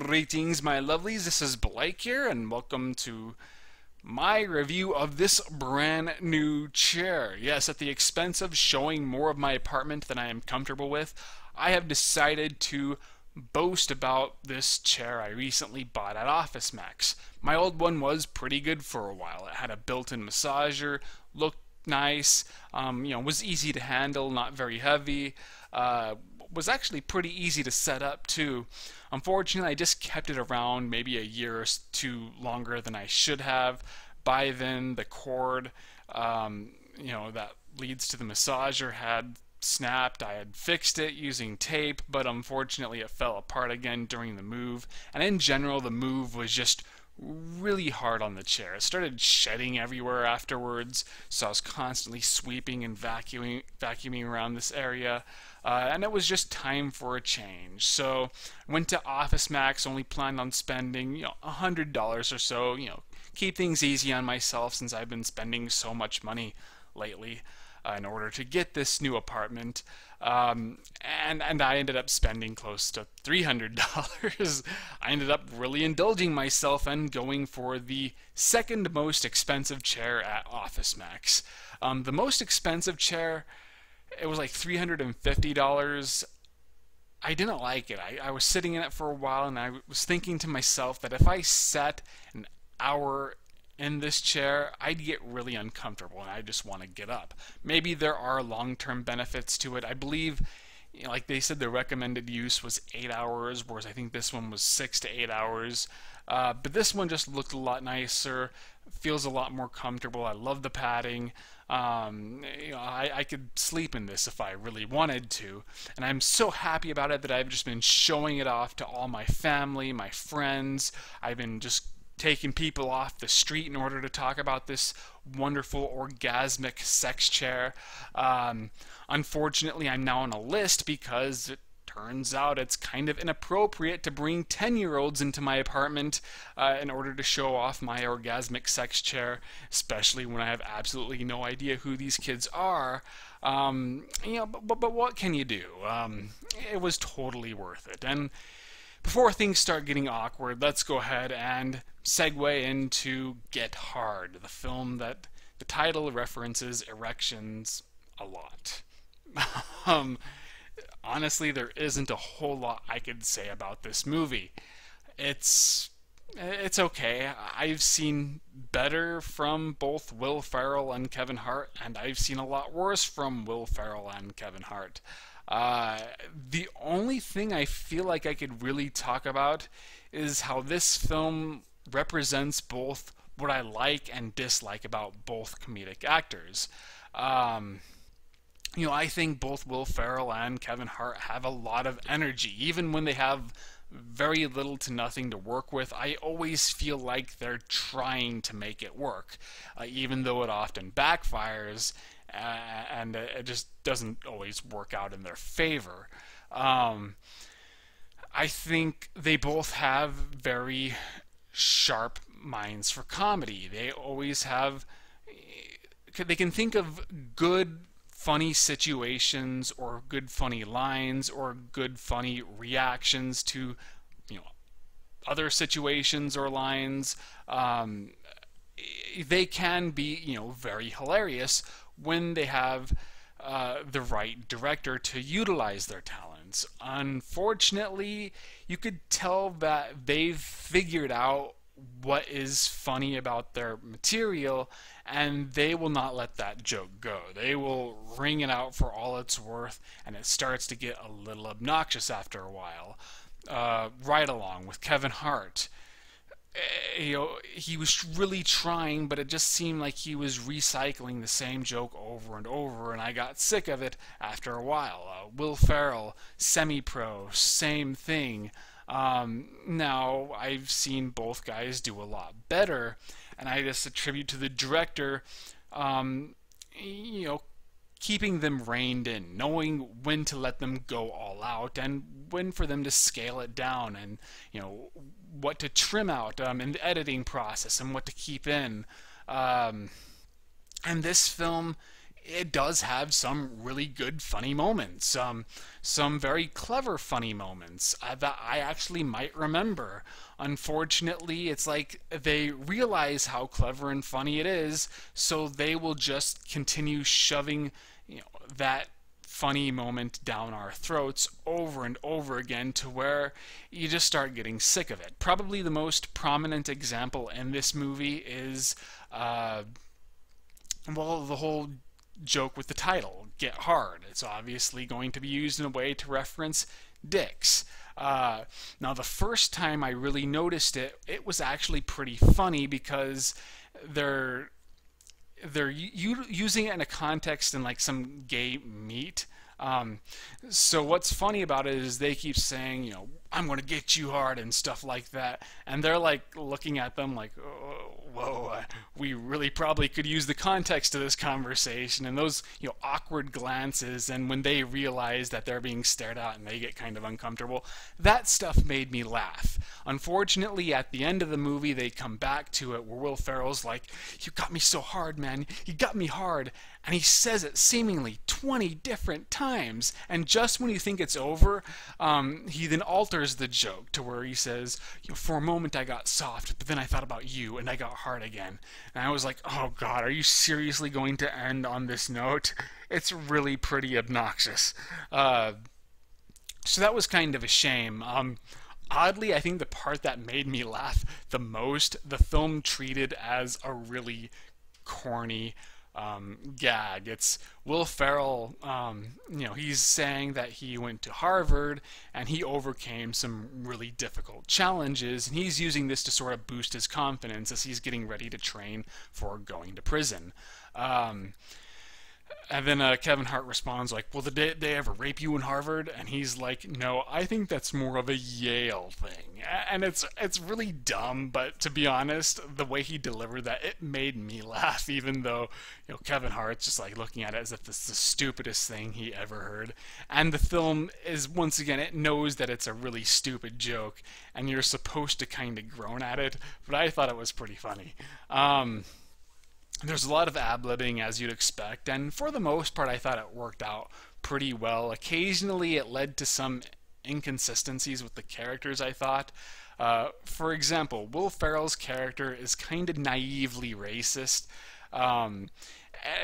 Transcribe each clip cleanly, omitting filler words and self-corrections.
Greetings, my lovelies. This is Blake here, and welcome to my review of this brand new chair. Yes, at the expense of showing more of my apartment than I am comfortable with, I have decided to boast about this chair I recently bought at Office Max. My old one was pretty good for a while. It had a built-in massager, looked nice, was easy to handle, not very heavy. Was actually pretty easy to set up too. Unfortunately, I just kept it around maybe a year or two longer than I should have. By then, the cord, that leads to the massager had snapped. I had fixed it using tape, but unfortunately, it fell apart again during the move. And in general, the move was just really hard on the chair. It started shedding everywhere afterwards, so I was constantly sweeping and vacuuming around this area, and it was just time for a change. So I went to Office Max, only planned on spending $100 or so, keep things easy on myself since I've been spending so much money lately in order to get this new apartment. And I ended up spending close to $300. I ended up really indulging myself and going for the second most expensive chair at Office Max. The most expensive chair, it was like $350. I didn't like it. I was sitting in it for a while and I was thinking to myself that if I sat an hour in this chair, I'd get really uncomfortable and I just want to get up. Maybe there are long-term benefits to it. I believe, like they said, the recommended use was 8 hours, whereas I think this one was 6 to 8 hours. But this one just looked a lot nicer, feels a lot more comfortable. I love the padding. I could sleep in this if I really wanted to, and I'm so happy about it that I've just been showing it off to all my family, my friends. I've been just taking people off the street in order to talk about this wonderful orgasmic sex chair. Unfortunately, I'm now on a list because it turns out it's kind of inappropriate to bring 10-year-olds into my apartment in order to show off my orgasmic sex chair, especially when I have absolutely no idea who these kids are. But what can you do? It was totally worth it. And before things start getting awkward, let's go ahead and segue into Get Hard, the film that the title references erections a lot. um, Honestly, there isn't a whole lot I could say about this movie. It's okay. I've seen better from both Will Ferrell and Kevin Hart, and I've seen a lot worse from Will Ferrell and Kevin Hart. The only thing I feel like I could really talk about is how this film represents both what I like and dislike about both comedic actors. I think both Will Ferrell and Kevin Hart have a lot of energy, even when they have very little to nothing to work with. I always feel like they're trying to make it work, even though it often backfires and it just doesn't always work out in their favor. I think they both have very sharp minds for comedy. They always have, they can think of good funny situations or good funny lines or good funny reactions to other situations or lines. They can be very hilarious when they have the right director to utilize their talents. Unfortunately, you could tell that they've figured out what is funny about their material, and they will not let that joke go. They will wring it out for all it's worth, and it starts to get a little obnoxious after a while. Right along with Kevin Hart. He was really trying, but it just seemed like he was recycling the same joke over and over, and I got sick of it after a while. Will Ferrell, semi-pro, same thing. Now, I've seen both guys do a lot better, and I just attribute to the director, keeping them reined in, knowing when to let them go all out and when for them to scale it down, and what to trim out in the editing process and what to keep in. And this film it does have some really good funny moments, some very clever funny moments that I actually might remember. Unfortunately, it's like they realize how clever and funny it is, so they will just continue shoving, that funny moment down our throats over and over again to where you just start getting sick of it. Probably the most prominent example in this movie is, the whole joke with the title, Get Hard. It's obviously going to be used in a way to reference dicks. Now, the first time I really noticed it, it was actually pretty funny because they're using it in a context in like some gay meet. So what's funny about it is they keep saying, I'm going to get you hard and stuff like that, and they're like looking at them like, oh, whoa, we really probably could use the context of this conversation, and those awkward glances, and when they realize that they're being stared at and they get kind of uncomfortable, that stuff made me laugh. Unfortunately, at the end of the movie, they come back to it where Will Ferrell's like, you got me so hard, man, you got me hard, and he says it seemingly 20 different times, and just when you think it's over, he then alters the joke to where he says, for a moment I got soft, but then I thought about you and I got hard again. And I was like, oh god, are you seriously going to end on this note? It's really pretty obnoxious. So that was kind of a shame. Oddly, I think the part that made me laugh the most, the film treated as a really corny gag. It's Will Ferrell, he's saying that he went to Harvard and he overcame some really difficult challenges, and he's using this to sort of boost his confidence as he's getting ready to train for going to prison. And then Kevin Hart responds like, well, did they ever rape you in Harvard? And he's like, no, I think that's more of a Yale thing. And it's really dumb, but to be honest, the way he delivered that, it made me laugh, even though, Kevin Hart's just like looking at it as if it's the stupidest thing he ever heard. And the film is, once again, it knows that it's a really stupid joke, and you're supposed to kind of groan at it, but I thought it was pretty funny. There's a lot of ad-libbing, as you'd expect, and for the most part I thought it worked out pretty well. Occasionally it led to some inconsistencies with the characters, I thought. For example, Will Ferrell's character is kind of naively racist.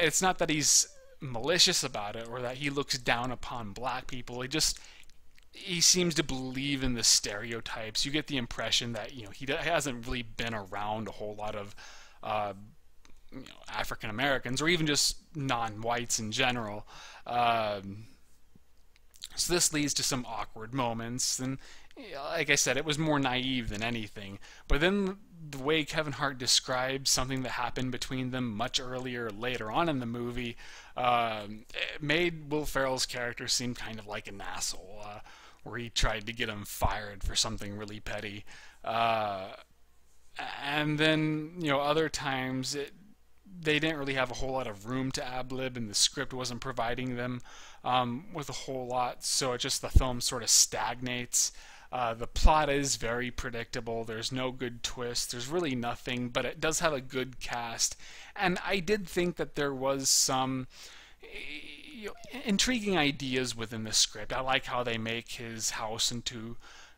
It's not that he's malicious about it or that he looks down upon black people. He seems to believe in the stereotypes. You get the impression that he hasn't really been around a whole lot of African Americans or even just non-whites in general. So this leads to some awkward moments, and like I said, it was more naive than anything. But then the way Kevin Hart describes something that happened between them much earlier, later on in the movie, it made Will Ferrell's character seem kind of like an asshole, where he tried to get him fired for something really petty. And then, other times they didn't really have a whole lot of room to ad-lib, and the script wasn't providing them with a whole lot, so the film sort of stagnates. The plot is very predictable. There's no good twist. There's really nothing, but it does have a good cast, and I did think that there was some intriguing ideas within the script. I like how they make his house into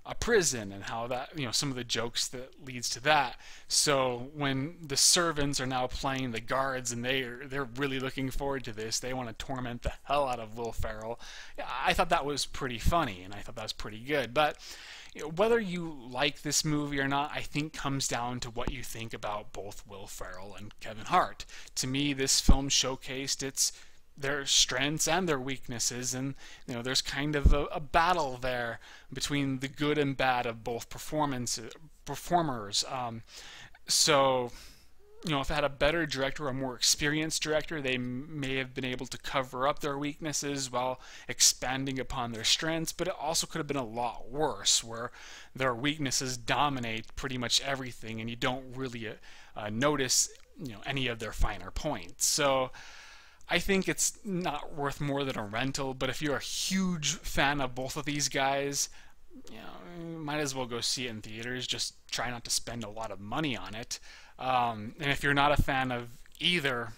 a prison, and how that, some of the jokes that leads to that. So when the servants are now playing the guards and they're really looking forward to this, they want to torment the hell out of Will Ferrell. I thought that was pretty funny, and I thought that was pretty good. But whether you like this movie or not, I think comes down to what you think about both Will Ferrell and Kevin Hart. To me, this film showcased their strengths and their weaknesses, and there's kind of a battle there between the good and bad of both performers. So if it had a better director, a more experienced director, they may have been able to cover up their weaknesses while expanding upon their strengths, but it also could have been a lot worse, where their weaknesses dominate pretty much everything and you don't really notice any of their finer points. So I think it's not worth more than a rental, but if you're a huge fan of both of these guys, you might as well go see it in theaters. Just try not to spend a lot of money on it. And if you're not a fan of either,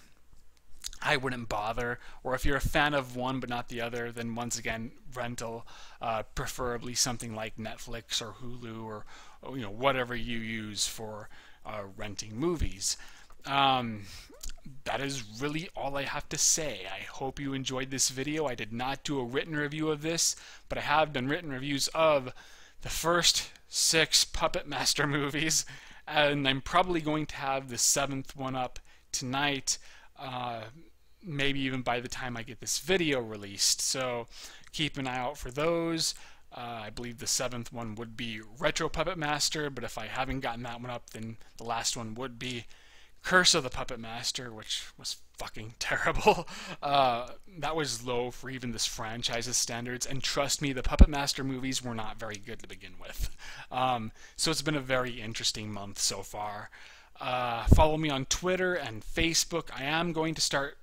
I wouldn't bother. Or if you're a fan of one but not the other, then once again, rental, preferably something like Netflix or Hulu or whatever you use for renting movies. Um, that is really all I have to say. I hope you enjoyed this video. I did not do a written review of this, but I have done written reviews of the first 6 Puppet Master movies, and I'm probably going to have the 7th one up tonight, maybe even by the time I get this video released. So keep an eye out for those. I believe the 7th one would be Retro Puppet Master, but if I haven't gotten that one up, then the last one would be Curse of the Puppet Master, which was fucking terrible. That was low for even this franchise's standards, and trust me, the Puppet Master movies were not very good to begin with. So it's been a very interesting month so far. Follow me on Twitter and Facebook. I am going to start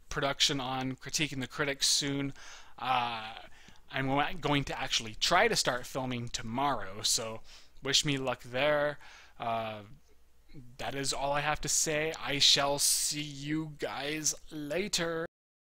production on Critiquing the Critics soon. I'm going to actually try to start filming tomorrow, so wish me luck there. That is all I have to say. I shall see you guys later.